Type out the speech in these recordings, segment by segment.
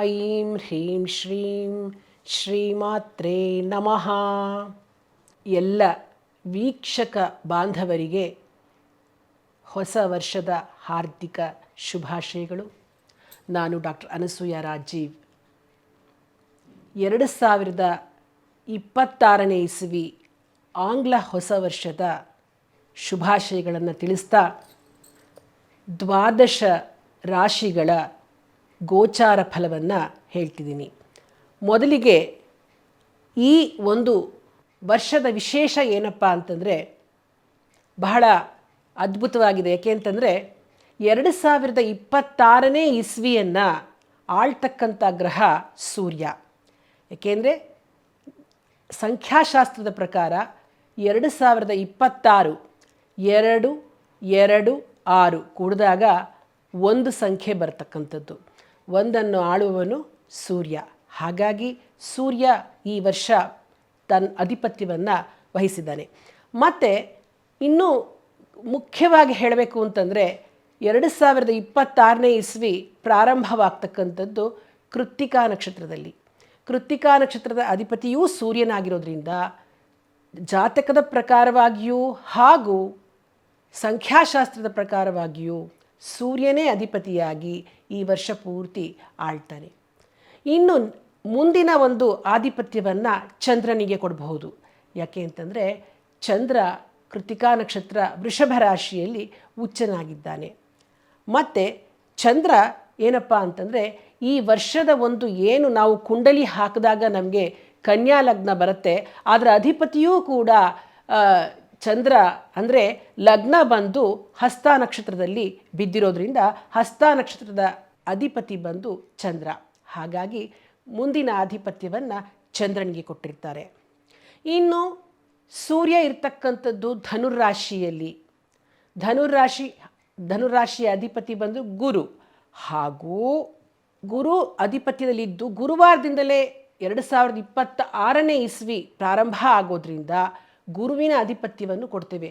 ಐಂ ಹ್ರೀಂ ಶ್ರೀಂ ಶ್ರೀಮಾತ್ರೇ ನಮಃ. ಎಲ್ಲ ವೀಕ್ಷಕ ಬಾಂಧವರಿಗೆ ಹೊಸ ವರ್ಷದ ಹಾರ್ದಿಕ ಶುಭಾಶಯಗಳು. ನಾನು ಡಾಕ್ಟರ್ ಅನಸೂಯ ರಾಜೀವ್. 2026ನೇ ಇಸವಿ ಆಂಗ್ಲ ಹೊಸ ವರ್ಷದ ಶುಭಾಶಯಗಳನ್ನು ತಿಳಿಸ್ತಾ 12 ರಾಶಿಗಳ ಗೋಚಾರ ಫಲವನ್ನು ಹೇಳ್ತಿದ್ದೀನಿ. ಮೊದಲಿಗೆ ಈ ಒಂದು ವರ್ಷದ ವಿಶೇಷ ಏನಪ್ಪ ಅಂತಂದರೆ ಬಹಳ ಅದ್ಭುತವಾಗಿದೆ. ಯಾಕೆ ಅಂತಂದರೆ 2026ನೇ ಇಸ್ವಿಯನ್ನು ಆಳ್ತಕ್ಕಂಥ ಗ್ರಹ ಸೂರ್ಯ. ಏಕೆಂದರೆ ಸಂಖ್ಯಾಶಾಸ್ತ್ರದ ಪ್ರಕಾರ 2026 2 2 6 ಕೂಡಿದಾಗ ಒಂದು ಸಂಖ್ಯೆ ಬರ್ತಕ್ಕಂಥದ್ದು. ಒಂದನ್ನು ಆಳುವವನು ಸೂರ್ಯ. ಹಾಗಾಗಿ ಸೂರ್ಯ ಈ ವರ್ಷ ತನ್ನ ಆಧಿಪತ್ಯವನ್ನು ವಹಿಸಿದ್ದಾನೆ. ಮತ್ತು ಇನ್ನೂ ಮುಖ್ಯವಾಗಿ ಹೇಳಬೇಕು ಅಂತಂದರೆ 2026ನೇ ಇಸ್ವಿ ಪ್ರಾರಂಭವಾಗ್ತಕ್ಕಂಥದ್ದು ಕೃತ್ತಿಕಾ ನಕ್ಷತ್ರದಲ್ಲಿ. ಕೃತ್ತಿಕಾ ನಕ್ಷತ್ರದ ಅಧಿಪತಿಯೂ ಸೂರ್ಯನಾಗಿರೋದ್ರಿಂದ ಜಾತಕದ ಪ್ರಕಾರವಾಗಿಯೂ ಹಾಗೂ ಸಂಖ್ಯಾಶಾಸ್ತ್ರದ ಪ್ರಕಾರವಾಗಿಯೂ ಸೂರ್ಯನೇ ಅಧಿಪತಿಯಾಗಿ ಈ ವರ್ಷ ಪೂರ್ತಿ ಆಳ್ತಾನೆ. ಇನ್ನು ಮುಂದಿನ ಒಂದು ಆಧಿಪತ್ಯವನ್ನು ಚಂದ್ರನಿಗೆ ಕೊಡಬಹುದು. ಯಾಕೆ ಅಂತಂದರೆ ಚಂದ್ರ ಕೃತ್ತಿಕಾ ನಕ್ಷತ್ರ ವೃಷಭ ರಾಶಿಯಲ್ಲಿ ಉಚ್ಚನಾಗಿದ್ದಾನೆ. ಮತ್ತು ಚಂದ್ರ ಏನಪ್ಪ ಅಂತಂದರೆ ಈ ವರ್ಷದ ಒಂದು ಏನು ನಾವು ಕುಂಡಲಿ ಹಾಕಿದಾಗ ನಮಗೆ ಕನ್ಯಾ ಲಗ್ನ ಬರುತ್ತೆ, ಅದರ ಅಧಿಪತಿಯೂ ಕೂಡ ಚಂದ್ರ. ಅಂದರೆ ಲಗ್ನ ಬಂದು ಹಸ್ತ ನಕ್ಷತ್ರದಲ್ಲಿ ಬಿದ್ದಿರೋದ್ರಿಂದ ಹಸ್ತ ನಕ್ಷತ್ರದ ಅಧಿಪತಿ ಬಂದು ಚಂದ್ರ. ಹಾಗಾಗಿ ಮುಂದಿನ ಆಧಿಪತ್ಯವನ್ನು ಚಂದ್ರನಿಗೆ ಕೊಟ್ಟಿರ್ತಾರೆ. ಇನ್ನು ಸೂರ್ಯ ಇರ್ತಕ್ಕಂಥದ್ದು ಧನುರಾಶಿಯಲ್ಲಿ. ಧನುರಾಶಿಯ ಅಧಿಪತಿ ಬಂದು ಗುರು. ಹಾಗೂ ಗುರು ಅಧಿಪತ್ಯದಲ್ಲಿದ್ದು ಗುರುವಾರದಿಂದಲೇ 2026ನೇ ಇಸ್ವಿ ಪ್ರಾರಂಭ ಆಗೋದ್ರಿಂದ ಗುರುವಿನ ಆಧಿಪತ್ಯವನ್ನು ಕೊಡ್ತೇವೆ.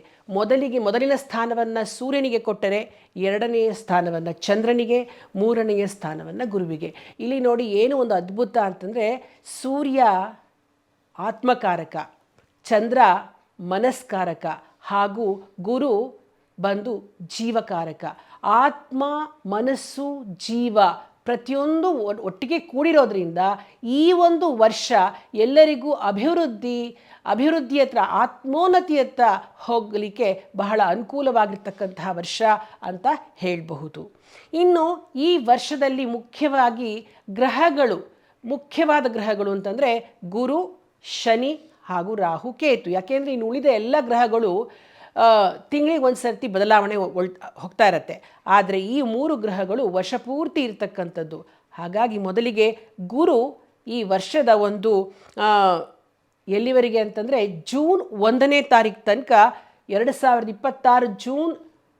ಮೊದಲಿನ ಸ್ಥಾನವನ್ನು ಸೂರ್ಯನಿಗೆ ಕೊಟ್ಟರೆ, 2ನೆಯ ಸ್ಥಾನವನ್ನು ಚಂದ್ರನಿಗೆ, 3ನೆಯ ಸ್ಥಾನವನ್ನು ಗುರುವಿಗೆ. ಇಲ್ಲಿ ನೋಡಿ ಏನು ಒಂದು ಅದ್ಭುತ ಅಂತಂದರೆ ಸೂರ್ಯ ಆತ್ಮಕಾರಕ, ಚಂದ್ರ ಮನಸ್ಕಾರಕ ಹಾಗೂ ಗುರು ಬಂದು ಜೀವಕಾರಕ. ಆತ್ಮ, ಮನಸ್ಸು, ಜೀವ ಪ್ರತಿಯೊಂದು ಒಟ್ಟಿಗೆ ಕೂಡಿರೋದ್ರಿಂದ ಈ ಒಂದು ವರ್ಷ ಎಲ್ಲರಿಗೂ ಅಭಿವೃದ್ಧಿಯತ್ತ ಆತ್ಮೋನ್ನತಿಯತ್ತ ಹೋಗಲಿಕ್ಕೆ ಬಹಳ ಅನುಕೂಲವಾಗಿರ್ತಕ್ಕಂತಹ ವರ್ಷ ಅಂತ ಹೇಳಬಹುದು. ಇನ್ನು ಈ ವರ್ಷದಲ್ಲಿ ಮುಖ್ಯವಾದ ಗ್ರಹಗಳು ಅಂತಂದರೆ ಗುರು, ಶನಿ ಹಾಗೂ ರಾಹು, ಕೇತು. ಯಾಕೆಂದರೆ ಇನ್ನು ಉಳಿದ ಎಲ್ಲ ಗ್ರಹಗಳು ತಿಂಗಳಿಗೆ ಒಂದು ಸರ್ತಿ ಬದಲಾವಣೆ ಹೋಗ್ತಾ ಇರತ್ತೆ. ಆದರೆ ಈ 3 ಗ್ರಹಗಳು ವರ್ಷ ಪೂರ್ತಿ ಇರತಕ್ಕಂಥದ್ದು. ಹಾಗಾಗಿ ಮೊದಲಿಗೆ ಗುರು ಈ ವರ್ಷದ ಒಂದು ಎಲ್ಲಿವರೆಗೆ ಅಂತಂದರೆ ಜೂನ್ 1ನೇ ತಾರೀಕು ತನಕ, 2026 ಜೂನ್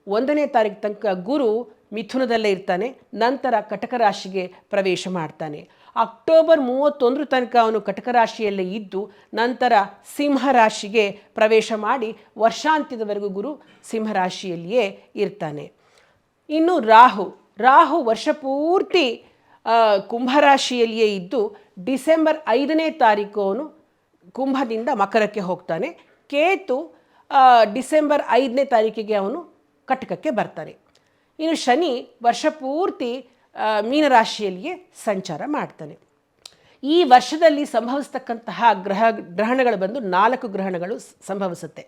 1ನೇ ತಾರೀಕು ತನಕ ಗುರು ಮಿಥುನದಲ್ಲೇ ಇರ್ತಾನೆ. ನಂತರ ಕಟಕ ರಾಶಿಗೆ ಪ್ರವೇಶ ಮಾಡ್ತಾನೆ. ಅಕ್ಟೋಬರ್ 31 ತನಕ ಅವನು ಕಟಕ ರಾಶಿಯಲ್ಲೇ ಇದ್ದು ನಂತರ ಸಿಂಹರಾಶಿಗೆ ಪ್ರವೇಶ ಮಾಡಿ ವರ್ಷಾಂತ್ಯದವರೆಗೂ ಗುರು ಸಿಂಹರಾಶಿಯಲ್ಲಿಯೇ ಇರ್ತಾನೆ. ಇನ್ನು ರಾಹು ವರ್ಷ ಪೂರ್ತಿ ಕುಂಭರಾಶಿಯಲ್ಲಿಯೇ ಇದ್ದು ಡಿಸೆಂಬರ್ 5ನೇ ತಾರೀಕು ಅವನು ಕುಂಭದಿಂದ ಮಕರಕ್ಕೆ ಹೋಗ್ತಾನೆ. ಕೇತು ಡಿಸೆಂಬರ್ 5ನೇ ತಾರೀಕಿಗೆ ಅವನು ಕಟಕಕ್ಕೆ ಬರ್ತಾನೆ. ಇನ್ನು ಶನಿ ವರ್ಷ ಪೂರ್ತಿ ಮೀನರಾಶಿಯಲ್ಲಿಯೇ ಸಂಚಾರ ಮಾಡ್ತಾನೆ. ಈ ವರ್ಷದಲ್ಲಿ ಸಂಭವಿಸ್ತಕ್ಕಂತಹ ಗ್ರಹಣಗಳು ಬಂದು 4 ಗ್ರಹಣಗಳು ಸಂಭವಿಸುತ್ತೆ.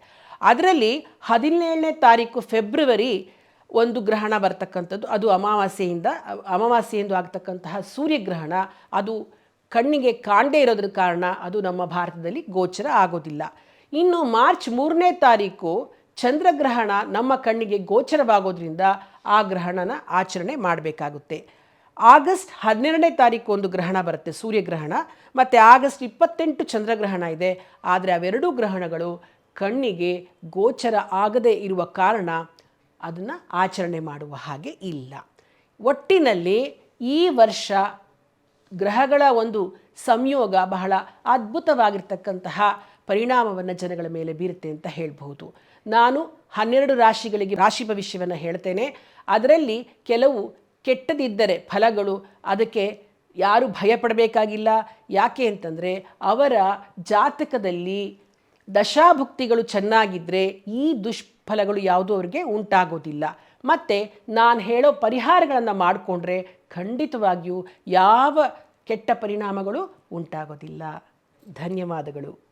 ಅದರಲ್ಲಿ 17ನೇ ತಾರೀಕು ಫೆಬ್ರವರಿ ಒಂದು ಗ್ರಹಣ ಬರ್ತಕ್ಕಂಥದ್ದು. ಅದು ಅಮಾವಾಸ್ಯೆಯಿಂದ ಆಗ್ತಕ್ಕಂತಹ ಸೂರ್ಯಗ್ರಹಣ. ಅದು ಕಣ್ಣಿಗೆ ಕಾಣದೇ ಇರೋದ್ರ ಕಾರಣ ಅದು ನಮ್ಮ ಭಾರತದಲ್ಲಿ ಗೋಚರ ಆಗೋದಿಲ್ಲ. ಇನ್ನು ಮಾರ್ಚ್ 3ನೇ ತಾರೀಕು ಚಂದ್ರಗ್ರಹಣ ನಮ್ಮ ಕಣ್ಣಿಗೆ ಗೋಚರವಾಗೋದ್ರಿಂದ ಆ ಗ್ರಹಣನ ಆಚರಣೆ ಮಾಡಬೇಕಾಗುತ್ತೆ. ಆಗಸ್ಟ್ 12ನೇ ತಾರೀಕು ಒಂದು ಗ್ರಹಣ ಬರುತ್ತೆ, ಸೂರ್ಯಗ್ರಹಣ. ಮತ್ತು ಆಗಸ್ಟ್ 28 ಚಂದ್ರಗ್ರಹಣ ಇದೆ. ಆದರೆ ಅವೆರಡೂ ಗ್ರಹಣಗಳು ಕಣ್ಣಿಗೆ ಗೋಚರ ಆಗದೇ ಇರುವ ಕಾರಣ ಅದನ್ನು ಆಚರಣೆ ಮಾಡುವ ಹಾಗೆ ಇಲ್ಲ. ಒಟ್ಟಿನಲ್ಲಿ ಈ ವರ್ಷ ಗ್ರಹಗಳ ಒಂದು ಸಂಯೋಗ ಬಹಳ ಅದ್ಭುತವಾಗಿರ್ತಕ್ಕಂತಹ ಪರಿಣಾಮವನ್ನು ಜನಗಳ ಮೇಲೆ ಬೀರುತ್ತೆ ಅಂತ ಹೇಳ್ಬಹುದು. ನಾನು 12 ರಾಶಿಗಳಿಗೆ ರಾಶಿ ಭವಿಷ್ಯವನ್ನು ಹೇಳ್ತೇನೆ. ಅದರಲ್ಲಿ ಕೆಲವು ಕೆಟ್ಟದಿದ್ದರೆ ಫಲಗಳು ಅದಕ್ಕೆ ಯಾರು ಭಯಪಡಬೇಕಾಗಿಲ್ಲ. ಯಾಕೆ ಅಂತಂದರೆ ಅವರ ಜಾತಕದಲ್ಲಿ ದಶಾಭುಕ್ತಿಗಳು ಚೆನ್ನಾಗಿದ್ದರೆ ಈ ದುಷ್ಫಲಗಳು ಯಾವುದೂ ಅವರಿಗೆ ಉಂಟಾಗೋದಿಲ್ಲ. ಮತ್ತು ನಾನು ಹೇಳೋ ಪರಿಹಾರಗಳನ್ನು ಮಾಡಿಕೊಂಡ್ರೆ ಖಂಡಿತವಾಗಿಯೂ ಯಾವ ಕೆಟ್ಟ ಪರಿಣಾಮಗಳು ಉಂಟಾಗೋದಿಲ್ಲ. ಧನ್ಯವಾದಗಳು.